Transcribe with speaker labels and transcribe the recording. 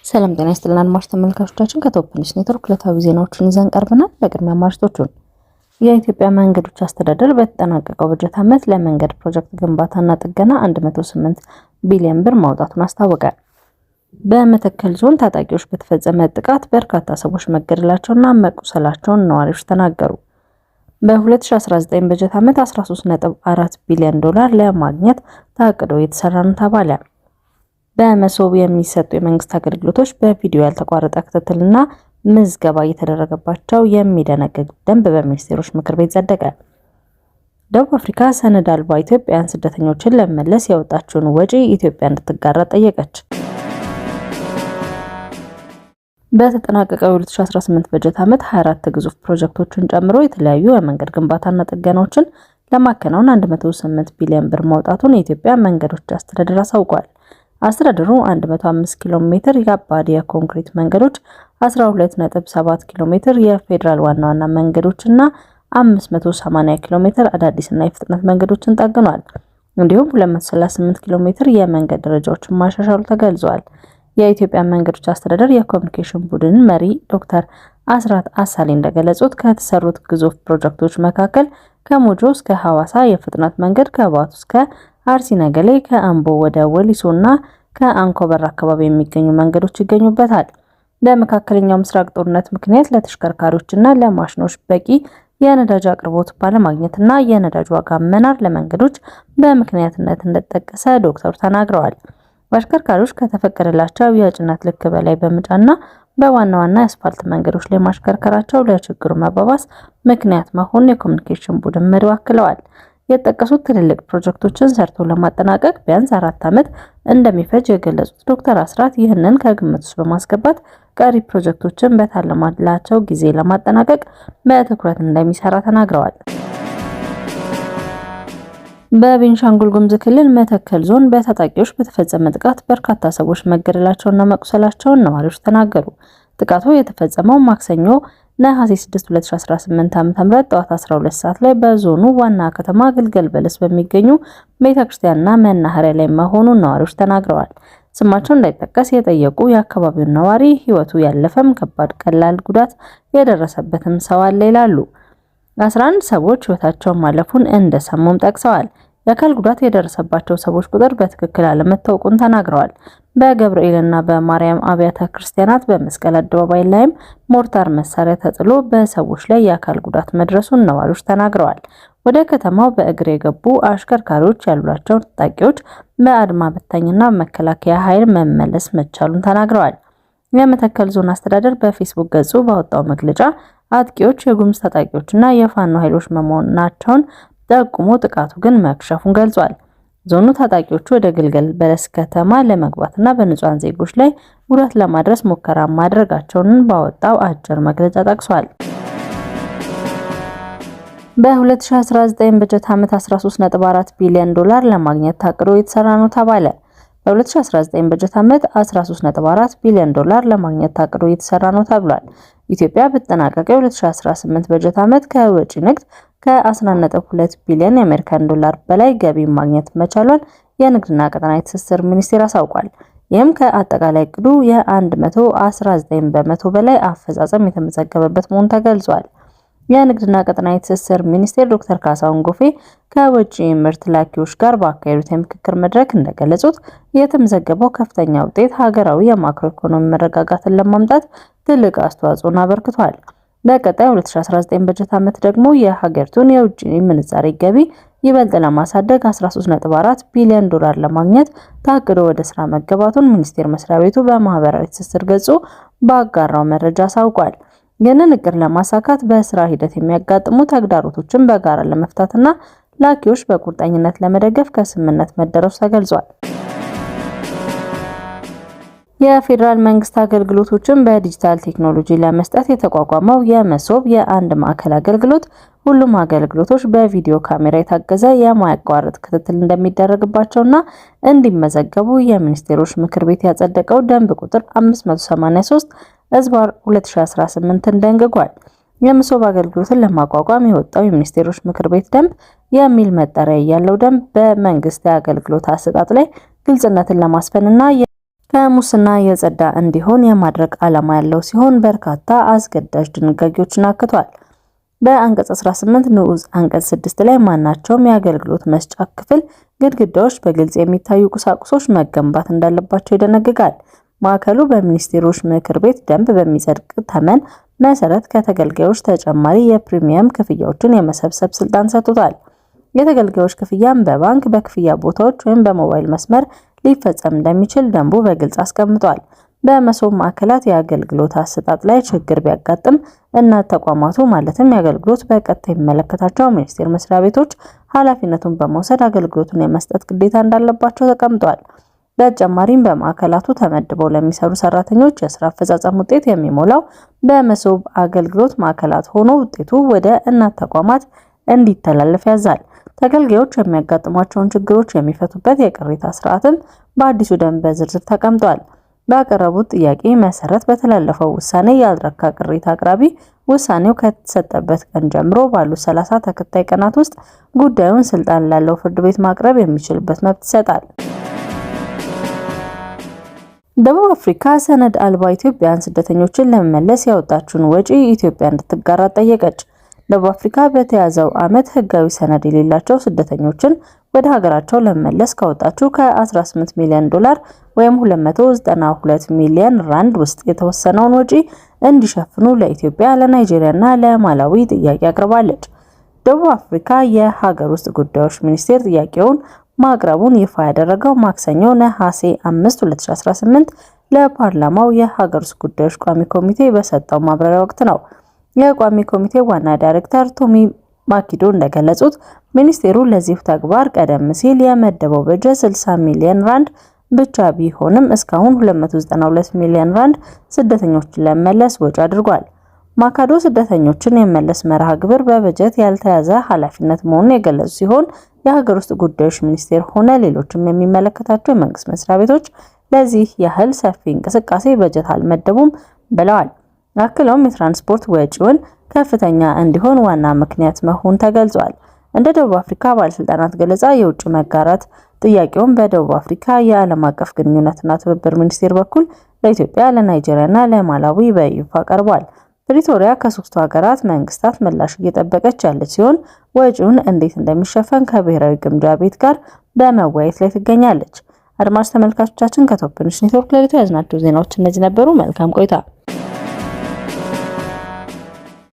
Speaker 1: ሰላም ጤና ይስጥልን አድማጭ ተመልካቾቻችን ከቶፕ ኒውስ ኔትወርክ ዕለታዊ ዜናዎችን ይዘን ቀርበናል። በቅድሚያ አማርቶቹን የኢትዮጵያ መንገዶች አስተዳደር በተጠናቀቀው በጀት ዓመት ለመንገድ ፕሮጀክት ግንባታና ጥገና 108 ቢሊዮን ብር ማውጣቱን አስታወቀ። በመተከል ዞን ታጣቂዎች በተፈጸመ ጥቃት በርካታ ሰዎች መገደላቸውና መቁሰላቸውን ነዋሪዎች ተናገሩ። በ2019 በጀት ዓመት 13.4 ቢሊዮን ዶላር ለማግኘት ታቅዶ የተሰራ ነው ተባለ። በመሶብ የሚሰጡ የመንግስት አገልግሎቶች በቪዲዮ ያልተቋረጠ ክትትልና ምዝገባ እየተደረገባቸው የሚደነግግ ደንብ በሚኒስቴሮች ምክር ቤት ጸደቀ። ደቡብ አፍሪካ ሰነድ አልባ ኢትዮጵያውያን ስደተኞችን ለመመለስ ያወጣችውን ወጪ ኢትዮጵያ እንድትጋራ ጠየቀች። በተጠናቀቀው 2018 በጀት ዓመት 24 ግዙፍ ፕሮጀክቶችን ጨምሮ የተለያዩ የመንገድ ግንባታና ጥገናዎችን ለማከናወን 108 ቢሊዮን ብር ማውጣቱን የኢትዮጵያ መንገዶች አስተዳደር አሳውቋል። አስተዳደሩ 105 ኪሎ ሜትር የአባዲ የኮንክሪት መንገዶች፣ 12.7 ኪሎ ሜትር የፌደራል ዋና ዋና መንገዶችና 580 ኪሎ ሜትር አዳዲስና የፍጥነት መንገዶችን ጠግኗል። እንዲሁም 238 ኪሎ ሜትር የመንገድ ደረጃዎችን ማሻሻሉ ተገልጿል። የኢትዮጵያ መንገዶች አስተዳደር የኮሚኒኬሽን ቡድን መሪ ዶክተር አስራት አሳሌ እንደገለጹት ከተሰሩት ግዙፍ ፕሮጀክቶች መካከል ከሞጆ እስከ ሐዋሳ የፍጥነት መንገድ፣ ከባቱ እስከ አርሲ ነገሌ፣ ከአምቦ ወደ ወሊሶና ከአንኮበር አካባቢ የሚገኙ መንገዶች ይገኙበታል። በመካከለኛው ምስራቅ ጦርነት ምክንያት ለተሽከርካሪዎችና ለማሽኖች በቂ የነዳጅ አቅርቦት ባለማግኘትና የነዳጅ ዋጋ መናር ለመንገዶች በምክንያትነት እንደተጠቀሰ ዶክተሩ ተናግረዋል። አሽከርካሪዎች ከተፈቀደላቸው የጭነት ልክ በላይ በመጫንና በዋና ዋና የአስፋልት መንገዶች ላይ ማሽከርከራቸው ለችግሩ መባባስ ምክንያት መሆኑን የኮሚኒኬሽን ቡድን መሪው አክለዋል። የተጠቀሱት ትልልቅ ፕሮጀክቶችን ሰርቶ ለማጠናቀቅ ቢያንስ 4 ዓመት እንደሚፈጅ የገለጹት ዶክተር አስራት ይህንን ከግምት ውስጥ በማስገባት ቀሪ ፕሮጀክቶችን በታለመላቸው ጊዜ ለማጠናቀቅ በትኩረት እንደሚሰራ ተናግረዋል። በቤንሻንጉል ጉሙዝ ክልል መተከል ዞን በታጣቂዎች በተፈጸመ ጥቃት በርካታ ሰዎች መገደላቸውና መቁሰላቸውን ነዋሪዎች ተናገሩ። ጥቃቱ የተፈጸመው ማክሰኞ ነሐሴ 6 2018 ዓ.ም ጠዋት 12 ሰዓት ላይ በዞኑ ዋና ከተማ ግልገል በለስ በሚገኙ ቤተክርስቲያንና መናኸሪያ ላይ መሆኑን ነዋሪዎች ተናግረዋል። ስማቸው እንዳይጠቀስ የጠየቁ የአካባቢው ነዋሪ ህይወቱ ያለፈም ከባድ ቀላል ጉዳት የደረሰበትም ሰው አለ ይላሉ። 11 ሰዎች ህይወታቸውን ማለፉን እንደሰሙም ጠቅሰዋል። የአካል ጉዳት የደረሰባቸው ሰዎች ቁጥር በትክክል አለመታወቁን ተናግረዋል። በገብርኤልና በማርያም አብያተ ክርስቲያናት በመስቀል አደባባይ ላይም ሞርታር መሳሪያ ተጥሎ በሰዎች ላይ የአካል ጉዳት መድረሱን ነዋሪዎች ተናግረዋል። ወደ ከተማው በእግር የገቡ አሽከርካሪዎች ያሏቸው ታጣቂዎች በአድማ በታኝና መከላከያ ኃይል መመለስ መቻሉን ተናግረዋል። የመተከል ዞን አስተዳደር በፌስቡክ ገጹ ባወጣው መግለጫ አጥቂዎች የጉሙዝ ታጣቂዎችና የፋኖ ኃይሎች መሆናቸውን ጠቁሞ ጥቃቱ ግን መክሸፉን ገልጿል። ዞኑ ታጣቂዎቹ ወደ ግልገል በለስ ከተማ ለመግባትና በንጹሃን ዜጎች ላይ ጉዳት ለማድረስ ሙከራ ማድረጋቸውን ባወጣው አጭር መግለጫ ጠቅሷል። በ2019 በጀት ዓመት 13.4 ቢሊዮን ዶላር ለማግኘት ታቅዶ የተሰራ ነው ተባለ። በ2019 በጀት ዓመት 13.4 ቢሊዮን ዶላር ለማግኘት ታቅዶ የተሰራ ነው ተብሏል። ኢትዮጵያ በተጠናቀቀው 2018 በጀት ዓመት ከወጪ ንግድ ከ11.2 ቢሊዮን የአሜሪካን ዶላር በላይ ገቢ ማግኘት መቻሏን የንግድና ቀጠናዊ ትስስር ሚኒስቴር አሳውቋል። ይህም ከአጠቃላይ ዕቅዱ የ119 በመቶ በላይ አፈጻጸም የተመዘገበበት መሆኑ ተገልጿል። የንግድና ቀጠናዊ ትስስር ሚኒስቴር ዶክተር ካሳሁን ጎፌ ከወጪ ምርት ላኪዎች ጋር ባካሄዱት የምክክር መድረክ እንደገለጹት የተመዘገበው ከፍተኛ ውጤት ሀገራዊ የማክሮ ኢኮኖሚ መረጋጋትን ለማምጣት ትልቅ አስተዋጽኦን አበርክቷል። በቀጣይ 2019 በጀት ዓመት ደግሞ የሀገሪቱን የውጭ ምንዛሬ ገቢ ይበልጥ ለማሳደግ 13.4 ቢሊዮን ዶላር ለማግኘት ታቅዶ ወደ ስራ መገባቱን ሚኒስቴር መስሪያ ቤቱ በማህበራዊ ትስስር ገጹ ባጋራው መረጃ አሳውቋል። ይህንን እቅድ ለማሳካት በስራ ሂደት የሚያጋጥሙ ተግዳሮቶችን በጋራ ለመፍታትና ላኪዎች በቁርጠኝነት ለመደገፍ ከስምምነት መደረሱ ተገልጿል። የፌደራል መንግስት አገልግሎቶችን በዲጂታል ቴክኖሎጂ ለመስጠት የተቋቋመው የመሶብ የአንድ ማዕከል አገልግሎት ሁሉም አገልግሎቶች በቪዲዮ ካሜራ የታገዘ የማያቋርጥ ክትትል እንደሚደረግባቸውና እንዲመዘገቡ የሚኒስቴሮች ምክር ቤት ያጸደቀው ደንብ ቁጥር 583/2018 ደንግጓል። የመሶብ አገልግሎትን ለማቋቋም የወጣው የሚኒስቴሮች ምክር ቤት ደንብ የሚል መጠሪያ ያለው ደንብ በመንግስት የአገልግሎት አሰጣጥ ላይ ግልጽነትን ለማስፈንና ከሙስና የጸዳ እንዲሆን የማድረግ ዓላማ ያለው ሲሆን በርካታ አስገዳጅ ድንጋጌዎችን አክቷል። በአንቀጽ 18 ንዑስ አንቀጽ 6 ላይ ማናቸውም የአገልግሎት መስጫ ክፍል ግድግዳዎች በግልጽ የሚታዩ ቁሳቁሶች መገንባት እንዳለባቸው ይደነግጋል። ማዕከሉ በሚኒስቴሮች ምክር ቤት ደንብ በሚጸድቅ ተመን መሰረት ከተገልጋዮች ተጨማሪ የፕሪሚየም ክፍያዎችን የመሰብሰብ ስልጣን ሰጥቷል። የተገልጋዮች ክፍያም በባንክ፣ በክፍያ ቦታዎች ወይም በሞባይል መስመር ሊፈጸም እንደሚችል ደንቡ በግልጽ አስቀምጧል። በመሶብ ማዕከላት የአገልግሎት አሰጣጥ ላይ ችግር ቢያጋጥም እናት ተቋማቱ ማለትም የአገልግሎት በቀጥታ የሚመለከታቸው ሚኒስቴር መስሪያ ቤቶች ኃላፊነቱን በመውሰድ አገልግሎቱን የመስጠት ግዴታ እንዳለባቸው ተቀምጧል። በተጨማሪም በማዕከላቱ ተመድበው ለሚሰሩ ሰራተኞች የስራ አፈጻጸም ውጤት የሚሞላው በመሶብ አገልግሎት ማዕከላት ሆኖ ውጤቱ ወደ እናት ተቋማት እንዲተላለፍ ያዛል። ተገልጋዮች የሚያጋጥሟቸውን ችግሮች የሚፈቱበት የቅሬታ ስርዓትም በአዲሱ ደንብ በዝርዝር ተቀምጧል። ባቀረቡት ጥያቄ መሰረት በተላለፈው ውሳኔ ያልረካ ቅሬታ አቅራቢ ውሳኔው ከተሰጠበት ቀን ጀምሮ ባሉት 30 ተከታይ ቀናት ውስጥ ጉዳዩን ስልጣን ላለው ፍርድ ቤት ማቅረብ የሚችልበት መብት ይሰጣል። ደቡብ አፍሪካ ሰነድ አልባ ኢትዮጵያውያን ስደተኞችን ለመመለስ ያወጣችውን ወጪ ኢትዮጵያ እንድትጋራ ጠየቀች። ደቡብ አፍሪካ በተያዘው ዓመት ህጋዊ ሰነድ የሌላቸው ስደተኞችን ወደ ሀገራቸው ለመመለስ ካወጣችው ከ18 ሚሊዮን ዶላር ወይም 292 ሚሊዮን ራንድ ውስጥ የተወሰነውን ወጪ እንዲሸፍኑ ለኢትዮጵያ፣ ለናይጄሪያና ለማላዊ ጥያቄ አቅርባለች። ደቡብ አፍሪካ የሀገር ውስጥ ጉዳዮች ሚኒስቴር ጥያቄውን ማቅረቡን ይፋ ያደረገው ማክሰኞ ነሐሴ 5 2018 ለፓርላማው የሀገር ውስጥ ጉዳዮች ቋሚ ኮሚቴ በሰጠው ማብራሪያ ወቅት ነው። የቋሚ ኮሚቴ ዋና ዳይሬክተር ቶሚ ማኪዶ እንደገለጹት ሚኒስቴሩ ለዚህ ተግባር ቀደም ሲል የመደበው በጀት 60 ሚሊዮን ራንድ ብቻ ቢሆንም እስካሁን 292 ሚሊዮን ራንድ ስደተኞችን ለመመለስ ወጪ አድርጓል። ማካዶ ስደተኞችን የመመለስ መርሃ ግብር በበጀት ያልተያዘ ኃላፊነት መሆኑን የገለጹ ሲሆን የሀገር ውስጥ ጉዳዮች ሚኒስቴር ሆነ ሌሎችም የሚመለከታቸው የመንግስት መስሪያ ቤቶች ለዚህ ያህል ሰፊ እንቅስቃሴ በጀት አልመደቡም ብለዋል። አክለውም የትራንስፖርት ወጪውን ከፍተኛ እንዲሆን ዋና ምክንያት መሆኑ ተገልጿል። እንደ ደቡብ አፍሪካ ባለስልጣናት ገለጻ የውጭ መጋራት ጥያቄውን በደቡብ አፍሪካ የዓለም አቀፍ ግንኙነትና ትብብር ሚኒስቴር በኩል ለኢትዮጵያ፣ ለናይጄሪያና ለማላዊ በይፋ ቀርቧል። ፕሪቶሪያ ከሶስቱ ሀገራት መንግስታት ምላሽ እየጠበቀች ያለች ሲሆን ወጪውን እንዴት እንደሚሸፈን ከብሔራዊ ግምጃ ቤት ጋር በመወያየት ላይ ትገኛለች። አድማጭ ተመልካቾቻችን ከቶፕ ኒውስ ኔትወርክ ለዕለቱ ያዝናቸው ዜናዎች እነዚህ ነበሩ። መልካም ቆይታ።